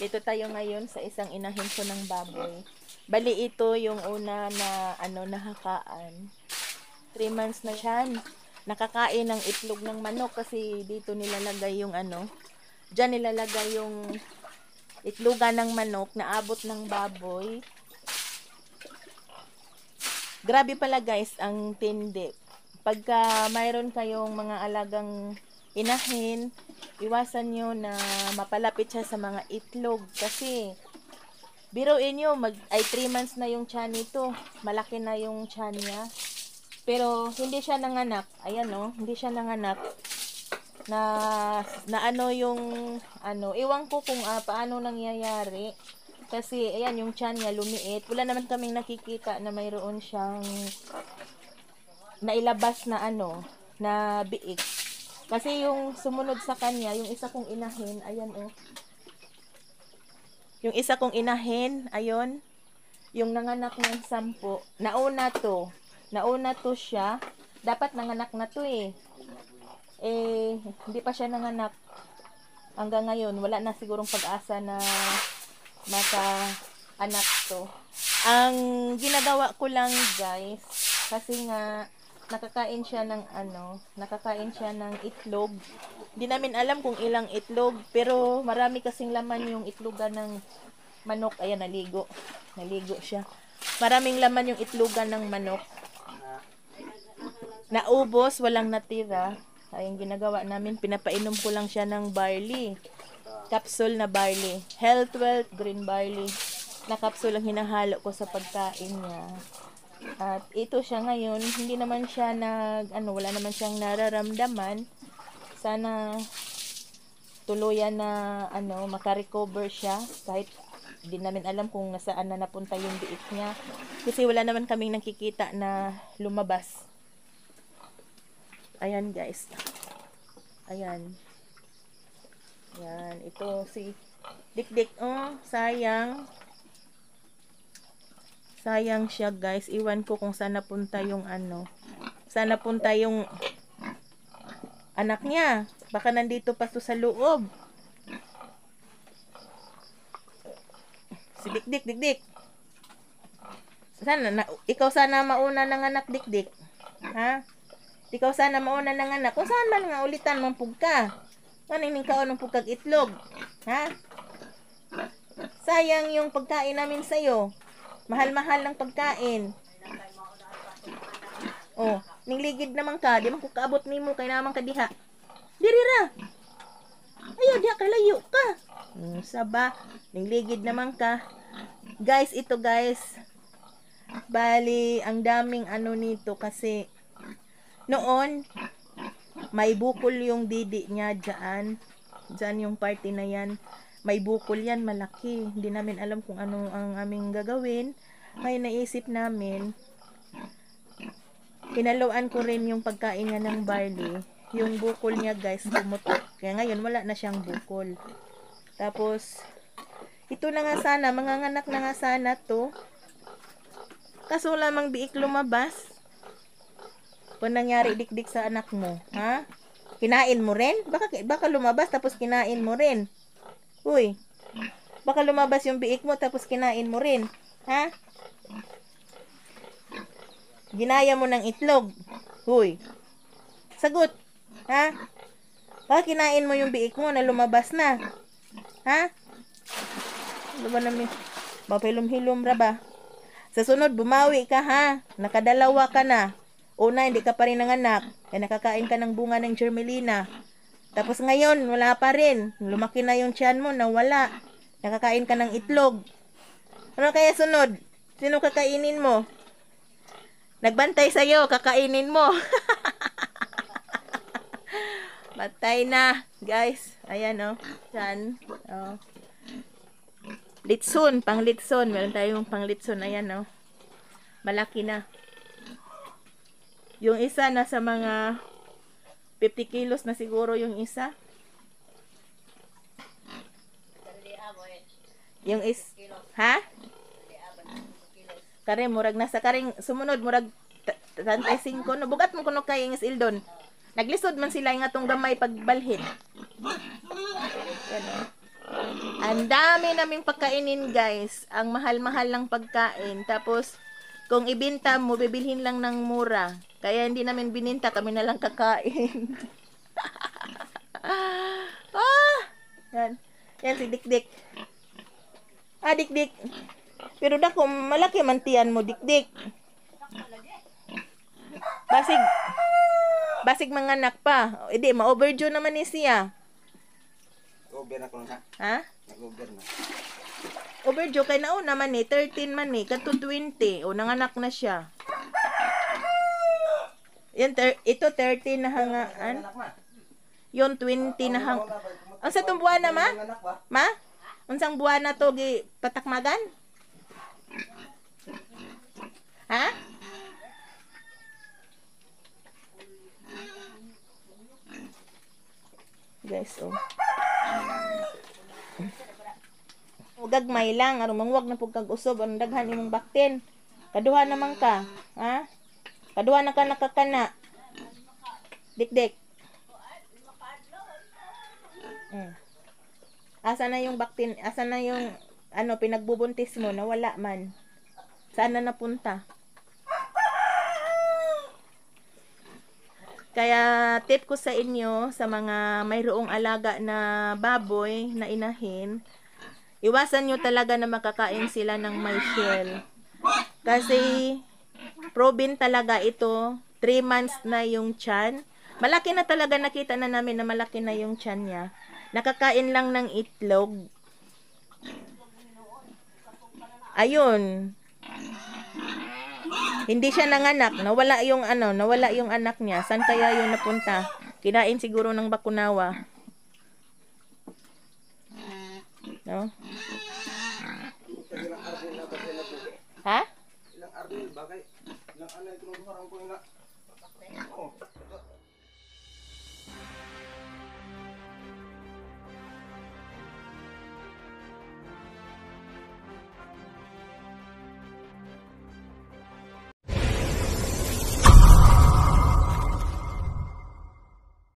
Dito tayo ngayon sa isang inahin ko ng baboy. Bali ito yung una na nahakaan. 3 months na yan. Nakakain ng itlog ng manok kasi dito nilalagay yung diyan nilalagay yung itlogan ng manok na abot ng baboy. Grabe pala guys ang tindi. Pagka mayroon kayong mga alagang inahin, iwasan nyo na mapalapit siya sa mga itlog kasi biruin nyo, 3 months na yung tiyan nito. Malaki na yung tiyan niya. Pero hindi siya nanganak. Ayan hindi siya nanganak. Na yung iwan ko kung paano nangyayari. Kasi ayan yung tiyan niya lumiit. Wala naman kaming nakikita na mayroon siyang nailabas na na biik. Kasi yung sumunod sa kanya, yung isa kong inahin, ayan yung isa kong inahin, ayun, yung nanganak ng 10, nauna to siya, dapat nanganak na to hindi pa siya nanganak, hanggang ngayon, wala na sigurong pag-asa na maka-anak to. Ang ginagawa ko lang guys, kasi nga, nakakain siya ng itlog. Hindi namin alam kung ilang itlog, pero marami kasing laman yung itlogan ng manok. Ayan, naligo siya. Maraming laman yung itlogan ng manok. Naubos, walang natira. Ayun ginagawa namin, pinapainom ko lang siya ng barley. Capsule na barley. Health Wealth Green Barley. Na capsule ang hinahalo ko sa pagkain niya. At ito siya ngayon, hindi naman siya wala naman siyang nararamdaman. Sana tuluyan na makarecover siya kahit hindi namin alam kung nasaan na napunta yung biik niya. Kasi wala naman kaming nakikita na lumabas. Ayan guys. Ayan. Ayan, ito si Dikdik. Oh, sayang. Sayang siya guys. Iwan ko kung saan napunta yung saan napunta yung anak niya. Baka nandito pa to sa loob. Si Dikdik. Ikaw sana mauna ng anak, Dikdik. Ha? Ikaw sana mauna ng anak. Kung saan man nga ulitan mong pugka. Manining ka ng pugkag itlog. Ha? Sayang yung pagkain namin sa'yo. Mahal-mahal ng pagkain. Oh, ningligid naman ka. Di man ko kaabot nimo kay naman ka diha. Diri ra. Ayaw, diha ka layo ka. Saba, ningligid naman ka. Guys, ito guys. Bali, ang daming nito kasi noon may bukol yung didi niya diyan. Diyan yung party na yan. May bukol yan, malaki. Hindi namin alam kung ano ang aming gagawin. May naisip namin, hinaluan ko rin yung pagkain niya ng barley. Yung bukol niya guys, pumutok. Kaya ngayon, wala na siyang bukol. Tapos, ito na nga sana, manganganak na nga sana to. Kaso lamang biik lumabas. Kung nangyari Dikdik sa anak mo, ha? Kinain mo rin? Baka lumabas tapos kinain mo rin. Uy, baka lumabas yung biik mo tapos kinain mo rin. Ha? Ginaya mo ng itlog. Uy, sagot. Ha? Baka kinain mo yung biik mo na lumabas na. Ha? Ano ba namin? Mapilom-hilom ra ba? Sa sunod, bumawi ka ha. Nakadalawa ka na. Una, hindi ka pa rin nanganak. Kaya nakakain ka ng bunga ng germelina. Tapos ngayon, wala pa rin. Lumaki na yung tiyan mo, nawala. Nakakain ka ng itlog. Ano kaya sunod? Sino kakainin mo? Nagbantay sa'yo, kakainin mo. Patay na, guys. Ayan, Tiyan. Litson, pang litson. Meron tayong pang litson. Ayan, malaki na. Yung isa, nasa mga 50 kilos na siguro yung isa. Yung ha? Kare murag nasa karing sumunod murag 35 no bugat mo kuno kay ingis ildon. Naglisod man sila nga tong gamay pagbalhin. Yan Ang dami naming pagkainin, guys. Ang mahal-mahal ng pagkain. Tapos, kung ibenta mo, bibilhin lang ng mura. Kaya hindi namin bininta, kami na lang kakain. Ah! Yan. Yan si Dikdik. Ah, Dikdik. Pero dako, malaki man tiyan mo, Dikdik. Basig manganak pa. Hindi, ma-overdue naman ni siya. Over na ko lang ha. Ha? Nag-over na. Overdue kay nauna man 13 man kadto 20 o nanganak na siya. Yan ito 13 na hangaan. Yon 20 na hang. Ang sa tong buwan na ma? Ma? Unsang buwan na to gi patakmagan? Ha? Guys, oh. Gagmay lang aron mangwag na pug kag usob ang daghan imong baktin. Kaduha naman ka, ha? Kaduha na ka nakakana. Dikdik. Asa na yung baktin? Asa na yung ano pinagbubuntis mo na wala man? Saan na napunta? Kaya tip ko sa inyo sa mga mayroong alaga na baboy na inahin, iwasan nyo talaga na makakain sila ng may shell. Kasi proven talaga ito, 3 months na yung tiyan. Malaki na talaga, nakita na namin na malaki na yung tiyan niya. Nakakain lang ng itlog. Ayun. Hindi siya nanganak, nawala yung anak niya. Saan kaya yun napunta? Kinain siguro ng bakunawa. No? Ha? Ilang arnil bagay. Ilang anay ko nung harang ko nga.